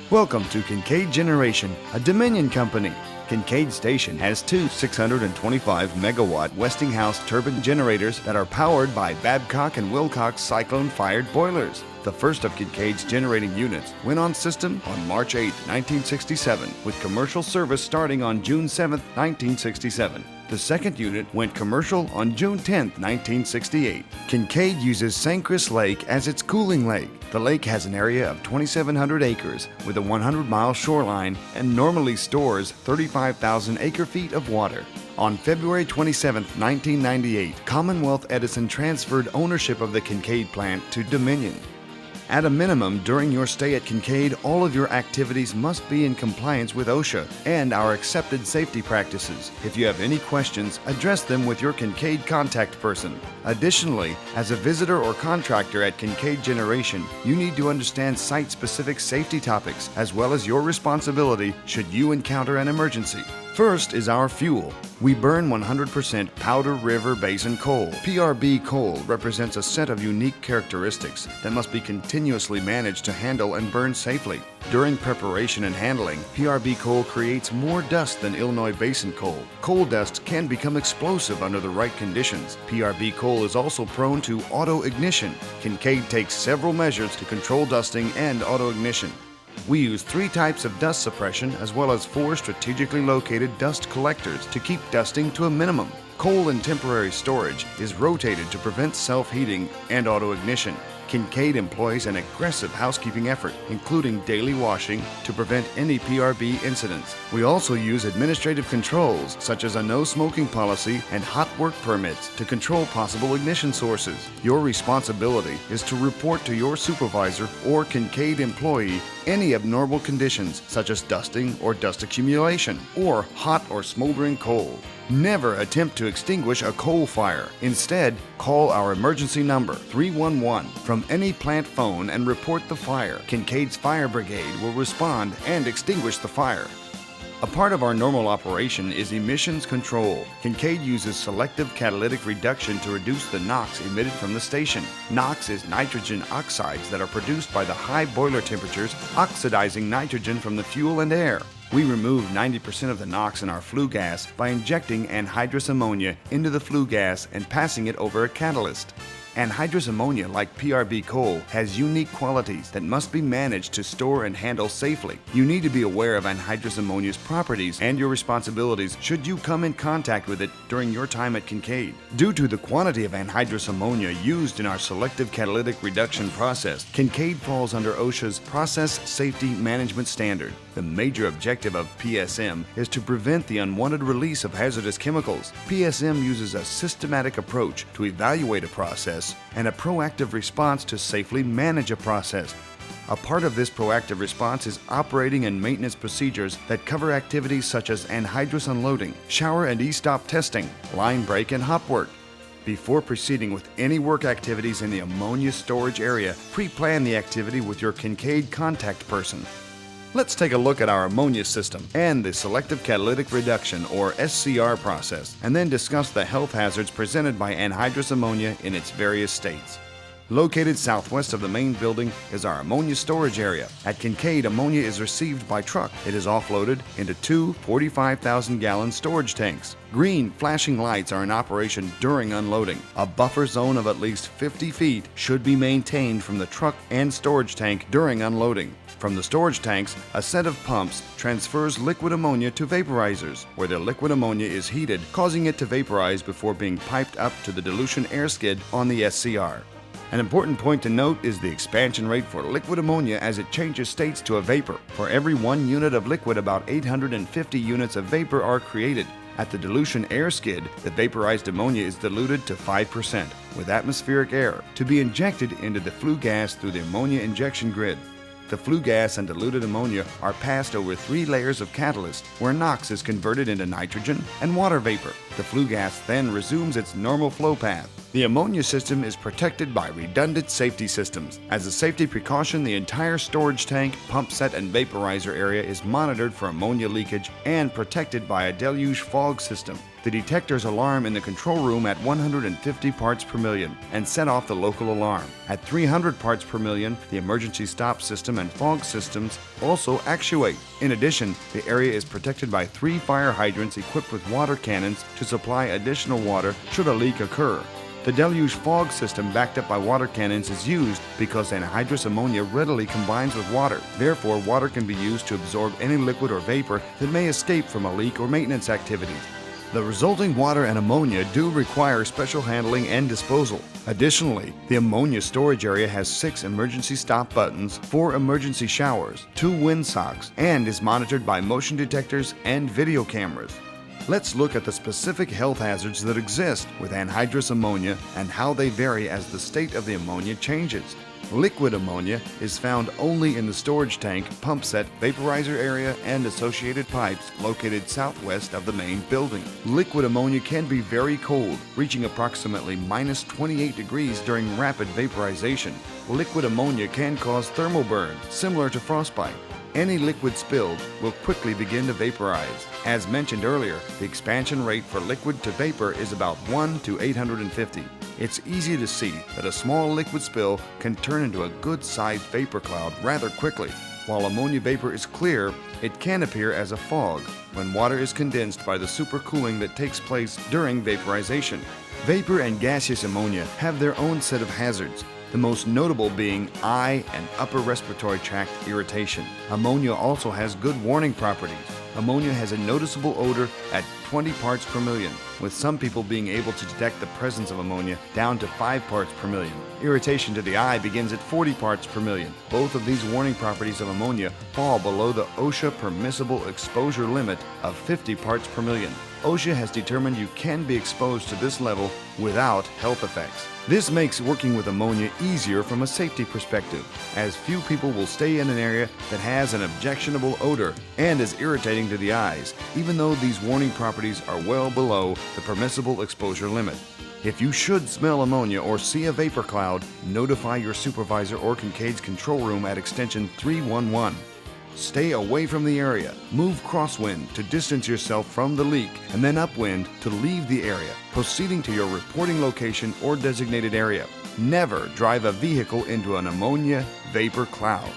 Welcome to Kincaid Generation, a Dominion company. Kincaid Station has two 625 megawatt Westinghouse turbine generators that are powered by Babcock and Wilcox cyclone-fired boilers. The first of Kincaid's generating units went on system on March 8, 1967, with commercial service starting on June 7, 1967. The second unit went commercial on June 10, 1968. Kincaid uses Sancris Lake as its cooling lake. The lake has an area of 2,700 acres with a 100-mile shoreline and normally stores 35,000 acre-feet of water. On February 27, 1998, Commonwealth Edison transferred ownership of the Kincaid plant to Dominion. At a minimum, during your stay at Kincaid, all of your activities must be in compliance with OSHA and our accepted safety practices. If you have any questions, address them with your Kincaid contact person. Additionally, as a visitor or contractor at Kincaid Generation, you need to understand site-specific safety topics as well as your responsibility should you encounter an emergency. First is our fuel. We burn 100% Powder River Basin coal. PRB coal represents a set of unique characteristics that must be continuously managed to handle and burn safely. During preparation and handling, PRB coal creates more dust than Illinois Basin coal. Coal dust can become explosive under the right conditions. PRB coal is also prone to auto-ignition. Kincaid takes several measures to control dusting and auto-ignition. We use 3 types of dust suppression as well as 4 strategically located dust collectors to keep dusting to a minimum. Coal in temporary storage is rotated to prevent self-heating and auto-ignition. Kincaid employs an aggressive housekeeping effort, including daily washing, to prevent any PRB incidents. We also use administrative controls, such as a no-smoking policy and hot work permits to control possible ignition sources. Your responsibility is to report to your supervisor or Kincaid employee any abnormal conditions, such as dusting or dust accumulation, or hot or smoldering coal. Never attempt to extinguish a coal fire. Instead, call our emergency number 311 from any plant phone and report the fire. Kincaid's Fire Brigade will respond and extinguish the fire. A part of our normal operation is emissions control. Kincaid uses selective catalytic reduction to reduce the NOx emitted from the station. NOx is nitrogen oxides that are produced by the high boiler temperatures, oxidizing nitrogen from the fuel and air. We remove 90% of the NOx in our flue gas by injecting anhydrous ammonia into the flue gas and passing it over a catalyst. Anhydrous ammonia, like PRB coal, has unique qualities that must be managed to store and handle safely. You need to be aware of anhydrous ammonia's properties and your responsibilities should you come in contact with it during your time at Kincaid. Due to the quantity of anhydrous ammonia used in our selective catalytic reduction process, Kincaid falls under OSHA's Process Safety Management Standard. The major objective of PSM is to prevent the unwanted release of hazardous chemicals. PSM uses a systematic approach to evaluate a process and a proactive response to safely manage a process. A part of this proactive response is operating and maintenance procedures that cover activities such as anhydrous unloading, shower and e-stop testing, line break, and hop work. Before proceeding with any work activities in the ammonia storage area, pre-plan the activity with your Kincaid contact person. Let's take a look at our ammonia system and the selective catalytic reduction, or SCR process, and then discuss the health hazards presented by anhydrous ammonia in its various states. Located southwest of the main building is our ammonia storage area. At Kincaid, ammonia is received by truck. It is offloaded into 2 45,000-gallon storage tanks. Green flashing lights are in operation during unloading. A buffer zone of at least 50 feet should be maintained from the truck and storage tank during unloading. From the storage tanks, a set of pumps transfers liquid ammonia to vaporizers, where the liquid ammonia is heated, causing it to vaporize before being piped up to the dilution air skid on the SCR. An important point to note is the expansion rate for liquid ammonia as it changes states to a vapor. For every 1 unit of liquid, about 850 units of vapor are created. At the dilution air skid, the vaporized ammonia is diluted to 5% with atmospheric air to be injected into the flue gas through the ammonia injection grid. The flue gas and diluted ammonia are passed over 3 layers of catalyst, where NOx is converted into nitrogen and water vapor. The flue gas then resumes its normal flow path. The ammonia system is protected by redundant safety systems. As a safety precaution, the entire storage tank, pump set, and vaporizer area is monitored for ammonia leakage and protected by a deluge fog system. the detectors alarm in the control room at 150 parts per million and set off the local alarm. At 300 parts per million, the emergency stop system and fog systems also actuate. In addition, the area is protected by 3 fire hydrants equipped with water cannons to supply additional water should a leak occur. The deluge fog system backed up by water cannons is used because anhydrous ammonia readily combines with water. Therefore, water can be used to absorb any liquid or vapor that may escape from a leak or maintenance activities. The resulting water and ammonia do require special handling and disposal. Additionally, the ammonia storage area has 6 emergency stop buttons, 4 emergency showers, 2 windsocks, and is monitored by motion detectors and video cameras. Let's look at the specific health hazards that exist with anhydrous ammonia and how they vary as the state of the ammonia changes. Liquid ammonia is found only in the storage tank, pump set, vaporizer area, and associated pipes located southwest of the main building. Liquid ammonia can be very cold, reaching approximately minus 28 degrees during rapid vaporization. Liquid ammonia can cause thermal burn, similar to frostbite. Any liquid spilled will quickly begin to vaporize. As mentioned earlier, the expansion rate for liquid to vapor is about 1 to 850. It's easy to see that a small liquid spill can turn into a good-sized vapor cloud rather quickly. While ammonia vapor is clear, it can appear as a fog when water is condensed by the supercooling that takes place during vaporization. Vapor and gaseous ammonia have their own set of hazards, the most notable being eye and upper respiratory tract irritation. Ammonia also has good warning properties. Ammonia has a noticeable odor at 20 parts per million, with some people being able to detect the presence of ammonia down to 5 parts per million. Irritation to the eye begins at 40 parts per million. Both of these warning properties of ammonia fall below the OSHA permissible exposure limit of 50 parts per million. OSHA has determined you can be exposed to this level without health effects. This makes working with ammonia easier from a safety perspective, as few people will stay in an area that has an objectionable odor and is irritating to the eyes, even though these warning properties are well below the permissible exposure limit. If you should smell ammonia or see a vapor cloud, notify your supervisor or Kincaid's control room at extension 311. Stay away from the area. Move crosswind to distance yourself from the leak, and then upwind to leave the area, proceeding to your reporting location or designated area. Never drive a vehicle into an ammonia vapor cloud.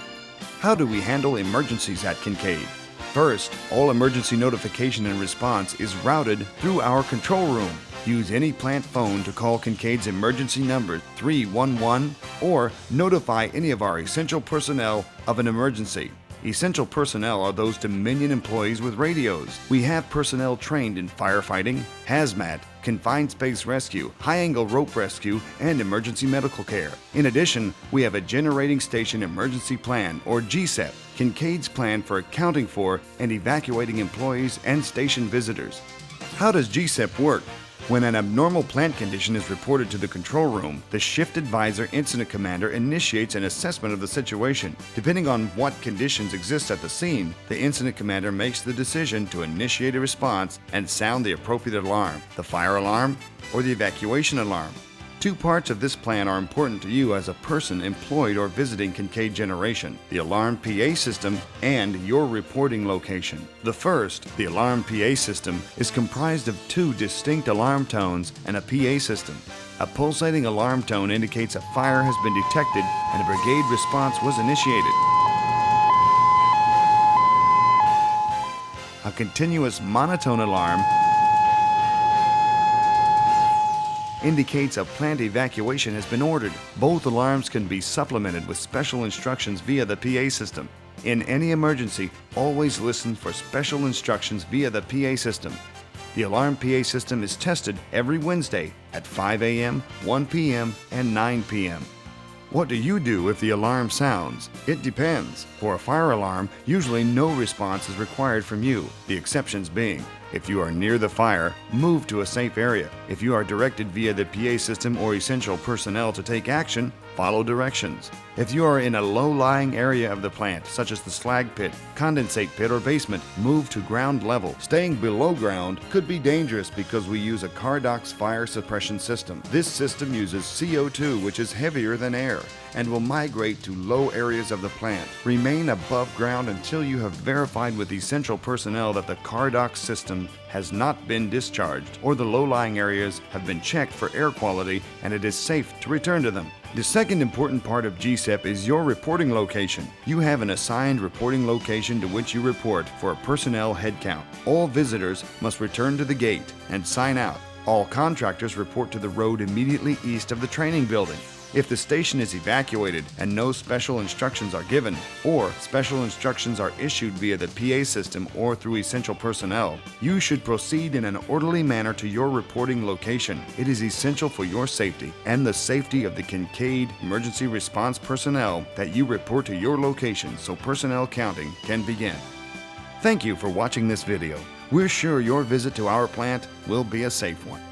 How do we handle emergencies at Kincaid? First, all emergency notification and response is routed through our control room. Use any plant phone to call Kincaid's emergency number 311 or notify any of our essential personnel of an emergency. Essential personnel are those Dominion employees with radios. We have personnel trained in firefighting, hazmat, confined space rescue, high-angle rope rescue, and emergency medical care. In addition, we have a Generating Station Emergency Plan, or GSEP, Kincaid's plan for accounting for and evacuating employees and station visitors. How does GSEP work? When an abnormal plant condition is reported to the control room, the Shift Advisor Incident Commander initiates an assessment of the situation. Depending on what conditions exist at the scene, the Incident Commander makes the decision to initiate a response and sound the appropriate alarm, the fire alarm or the evacuation alarm. 2 parts of this plan are important to you as a person employed or visiting Kincaid Generation: the Alarm PA system and your reporting location. The first, the Alarm PA system, is comprised of 2 distinct alarm tones and a PA system. A pulsating alarm tone indicates a fire has been detected and a brigade response was initiated. A continuous monotone alarm indicates a plant evacuation has been ordered. Both alarms can be supplemented with special instructions via the PA system. In any emergency, always listen for special instructions via the PA system. The Alarm PA system is tested every Wednesday at 5 a.m., 1 p.m., and 9 p.m. What do you do if the alarm sounds? It depends. For a fire alarm, usually no response is required from you, the exceptions being: if you are near the fire, move to a safe area. If you are directed via the PA system or essential personnel to take action, follow directions. If you are in a low-lying area of the plant, such as the slag pit, condensate pit, or basement, move to ground level. Staying below ground could be dangerous because we use a Cardox fire suppression system. This system uses CO2, which is heavier than air, and will migrate to low areas of the plant. Remain above ground until you have verified with essential personnel that the Cardox system has not been discharged or the low-lying areas have been checked for air quality and it is safe to return to them. The second important part of GSEP is your reporting location. You have an assigned reporting location to which you report for a personnel head count. All visitors must return to the gate and sign out. All contractors report to the road immediately east of the training building. If the station is evacuated and no special instructions are given, or special instructions are issued via the PA system or through essential personnel, you should proceed in an orderly manner to your reporting location. It is essential for your safety and the safety of the Kincaid emergency response personnel that you report to your location so personnel counting can begin. Thank you for watching this video. We're sure your visit to our plant will be a safe one.